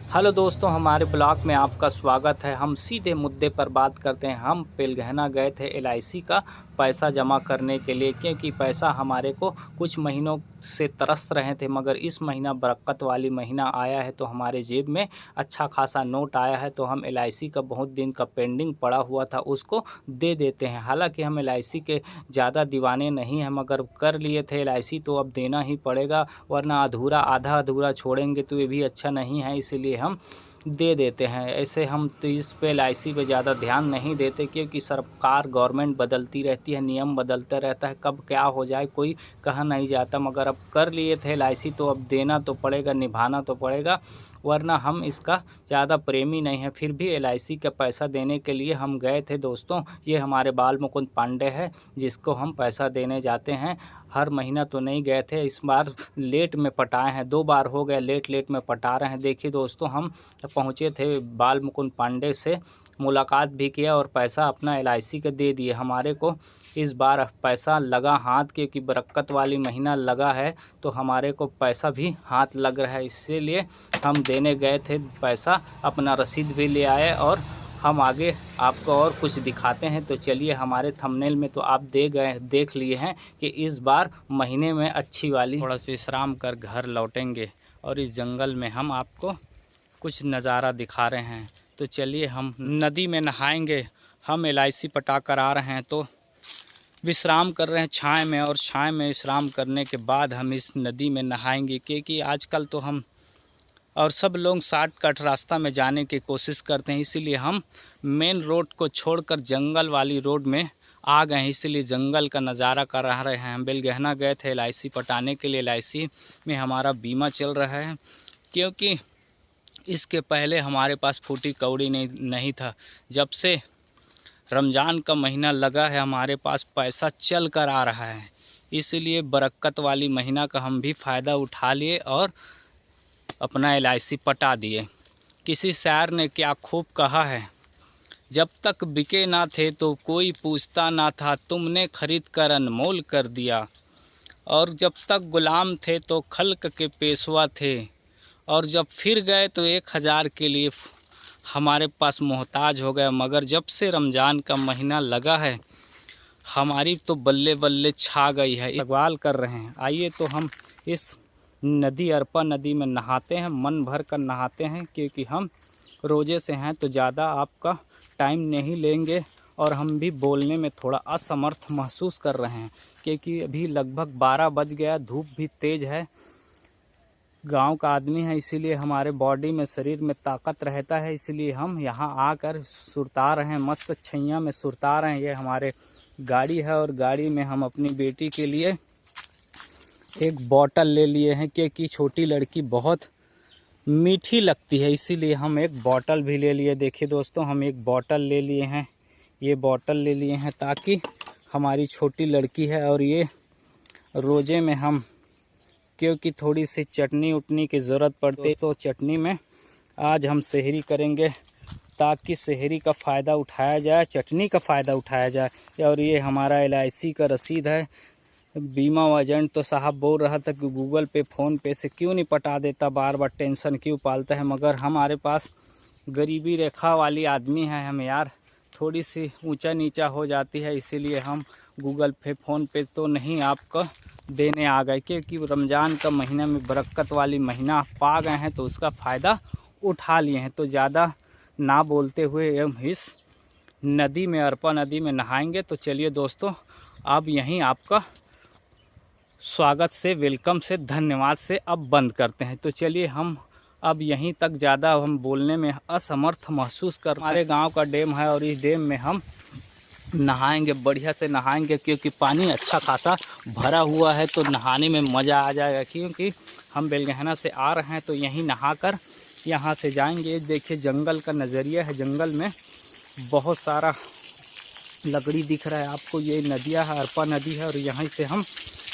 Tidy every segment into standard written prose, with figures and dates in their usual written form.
Hello दोस्तों, हमारे blog में आपका स्वागत है। हम सीधे मुद्दे पर बात करते हैं। हम पिलघना गए थे एलआईसी का पैसा जमा करने के लिए, क्योंकि पैसा हमारे को कुछ महीनों से तरस रहे थे, मगर इस महीना बरकत वाली महीना आया है तो हमारे जेब में अच्छा खासा नोट आया है। तो हम एलआईसी का बहुत दिन का पेंडिंग पड़ा हुआ था, उसको दे देते हैं। हालांकि हम एलआईसी के ज़्यादा दीवाने नहीं हैं, मगर कर लिए थे एलआईसी तो अब देना ही पड़ेगा, वरना अधूरा आधा अधूरा छोड़ेंगे तो ये भी अच्छा नहीं है। इसीलिए हम दे देते हैं। ऐसे हम तो इस पे एलआईसी पे ज़्यादा ध्यान नहीं देते, क्योंकि सरकार गवर्नमेंट बदलती रहती है, नियम बदलता रहता है, कब क्या हो जाए कोई कहा नहीं जाता। मगर अब कर लिए थे एलआईसी तो अब देना तो पड़ेगा, निभाना तो पड़ेगा, वरना हम इसका ज़्यादा प्रेमी नहीं है। फिर भी एलआईसी का पैसा देने के लिए हम गए थे दोस्तों। ये हमारे बाल मुकुंद पांडे है, जिसको हम पैसा देने जाते हैं। हर महीना तो नहीं गए थे, इस बार लेट में पटाए हैं, 2 बार हो गए लेट में पटा रहे हैं। देखिए दोस्तों, हम पहुँचे थे बाल मुकुंद पांडे से मुलाकात भी किया और पैसा अपना एलआईसी का दे दिए। हमारे को इस बार पैसा लगा हाथ, क्योंकि बरकत वाली महीना लगा है तो हमारे को पैसा भी हाथ लग रहा है। इसीलिए हम देने गए थे पैसा, अपना रसीद भी ले आए और हम आगे आपको और कुछ दिखाते हैं। तो चलिए, हमारे थंबनेल में तो आप देख लिए हैं कि इस बार महीने में अच्छी वाली थोड़ा सा विश्राम कर घर लौटेंगे और इस जंगल में हम आपको कुछ नज़ारा दिखा रहे हैं। तो चलिए, हम नदी में नहाएंगे। हम एलआईसी पटा कर आ रहे हैं तो विश्राम कर रहे हैं छाए में, और छाए में विश्राम करने के बाद हम इस नदी में नहाएंगे, क्योंकि आजकल तो हम और सब लोग शॉर्टकट रास्ता में जाने की कोशिश करते हैं। इसीलिए हम मेन रोड को छोड़कर जंगल वाली रोड में आ गए हैं। इसीलिए जंगल का नज़ारा कर रहे हैं। हम बेलगहना गए थे एलआईसी पटाने के लिए। एलआईसी में हमारा बीमा चल रहा है, क्योंकि इसके पहले हमारे पास फूटी कौड़ी नहीं था। जब से रमज़ान का महीना लगा है हमारे पास पैसा चल कर आ रहा है। इसलिए बरकत वाली महीना का हम भी फ़ायदा उठा लिए और अपना एलआईसी पटा दिए। किसी शायर ने क्या खूब कहा है, जब तक बिके ना थे तो कोई पूछता ना था, तुमने खरीद कर अनमोल कर दिया। और जब तक गुलाम थे तो खल्क के पेशवा थे, और जब फिर गए तो 1000 के लिए हमारे पास मोहताज हो गए। मगर जब से रमज़ान का महीना लगा है हमारी तो बल्ले बल्ले छा गई है। इकबाल कर रहे हैं। आइए तो हम इस नदी अरपा नदी में नहाते हैं, मन भर कर नहाते हैं, क्योंकि हम रोज़े से हैं तो ज़्यादा आपका टाइम नहीं लेंगे। और हम भी बोलने में थोड़ा असमर्थ महसूस कर रहे हैं, क्योंकि अभी लगभग 12 बज गया, धूप भी तेज़ है। गांव का आदमी है, इसीलिए हमारे बॉडी में शरीर में ताकत रहता है। इसलिए हम यहाँ आकर सुरता रहे हैं, मस्त छैया में सुरता रहे हैं। ये हमारे गाड़ी है और गाड़ी में हम अपनी बेटी के लिए एक बॉटल ले लिए हैं, क्योंकि छोटी लड़की बहुत मीठी लगती है, इसीलिए हम एक बॉटल भी ले लिए। देखिए दोस्तों, हम एक बॉटल ले लिए हैं, ये बॉटल ले लिए हैं ताकि हमारी छोटी लड़की है और ये रोज़े में हम, क्योंकि थोड़ी सी चटनी उटनी की ज़रूरत पड़ती है, तो चटनी में आज हम सेहरी करेंगे ताकि सेहरी का फ़ायदा उठाया जाए, चटनी का फ़ायदा उठाया जाए। और ये हमारा एलआईसी का रसीद है। बीमा एजेंट तो साहब बोल रहा था कि गूगल पे फ़ोन पे से क्यों नहीं पटा देता, बार बार टेंशन क्यों पालता है। मगर हमारे पास गरीबी रेखा वाली आदमी है हम यार, थोड़ी सी ऊंचा नीचा हो जाती है, इसीलिए हम गूगल पे फ़ोन पे तो नहीं आपको देने आ गए, क्योंकि रमज़ान का महीना में बरकत वाली महीना पा गए हैं तो उसका फ़ायदा उठा लिए हैं। तो ज़्यादा ना बोलते हुए हम इस नदी में, अरपा नदी में नहाएंगे। तो चलिए दोस्तों, अब यहीं आपका स्वागत से, वेलकम से, धन्यवाद से अब बंद करते हैं। तो चलिए, हम अब यहीं तक ज़्यादा हम बोलने में असमर्थ महसूस कर, हमारे गांव का डैम है और इस डैम में हम नहाएंगे, बढ़िया से नहाएंगे, क्योंकि पानी अच्छा खासा भरा हुआ है तो नहाने में मज़ा आ जाएगा। क्योंकि हम बेलगहना से आ रहे हैं तो यहीं नहाकर यहाँ से जाएंगे। देखिए जंगल का नज़रिया है, जंगल में बहुत सारा लकड़ी दिख रहा है आपको। ये नदियाँ है, अरपा नदी है, और यहीं से हम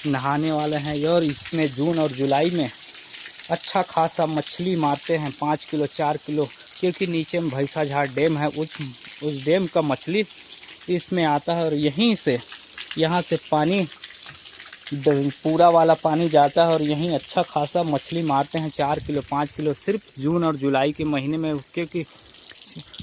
नहाने वाले हैं। और इसमें जून और जुलाई में अच्छा खासा मछली मारते हैं, 5 किलो 4 किलो, क्योंकि नीचे में भैंसा झाड़ डैम है, उस डैम का मछली इसमें आता है। और यहाँ से पानी पूरा वाला पानी जाता है और यहीं अच्छा खासा मछली मारते हैं, 4 किलो 5 किलो सिर्फ जून और जुलाई के महीने में। क्योंकि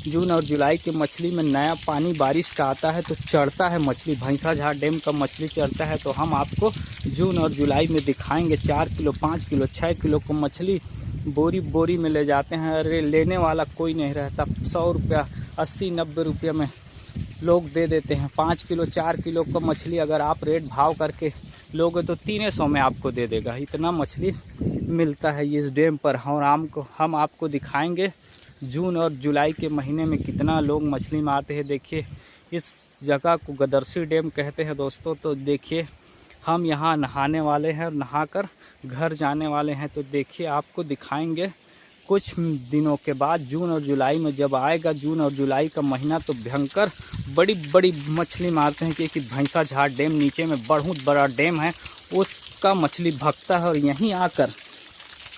जून और जुलाई के मछली में नया पानी बारिश का आता है तो चढ़ता है मछली, भैंसाझार डैम का मछली चढ़ता है। तो हम आपको जून और जुलाई में दिखाएंगे 4 किलो 5 किलो 6 किलो को मछली बोरी बोरी में ले जाते हैं। अरे लेने वाला कोई नहीं रहता, 100 रुपया 80-90 रुपये में लोग दे देते हैं। 5 किलो 4 किलो का मछली अगर आप रेट भाव करके लोगे तो 300 में आपको दे देगा। इतना मछली मिलता है इस डैम पर। और हम आपको दिखाएंगे जून और जुलाई के महीने में कितना लोग मछली मारते हैं। देखिए इस जगह को गदरसी डैम कहते हैं दोस्तों। तो देखिए हम यहाँ नहाने वाले हैं और नहाकर घर जाने वाले हैं। तो देखिए आपको दिखाएंगे कुछ दिनों के बाद जून और जुलाई में जब आएगा जून और जुलाई का महीना तो भयंकर बड़ी बड़ी मछली मारते हैं। क्योंकि भैंसाझार डैम नीचे में बहुत बड़ा डैम है, उसका मछली भगता है। और यहीं आकर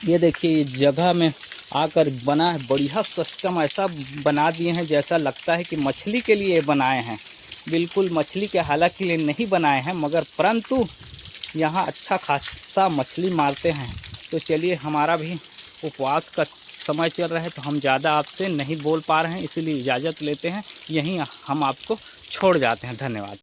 ये देखिए इस जगह में आकर बना है बढ़िया सिस्टम, ऐसा बना दिए हैं जैसा लगता है कि मछली के लिए बनाए हैं। बिल्कुल मछली के हालत के लिए नहीं बनाए हैं, मगर परंतु यहाँ अच्छा खासा मछली मारते हैं। तो चलिए हमारा भी उपवास का समय चल रहा है तो हम ज़्यादा आपसे नहीं बोल पा रहे हैं, इसीलिए इजाज़त लेते हैं। यहीं हम आपको छोड़ जाते हैं। धन्यवाद।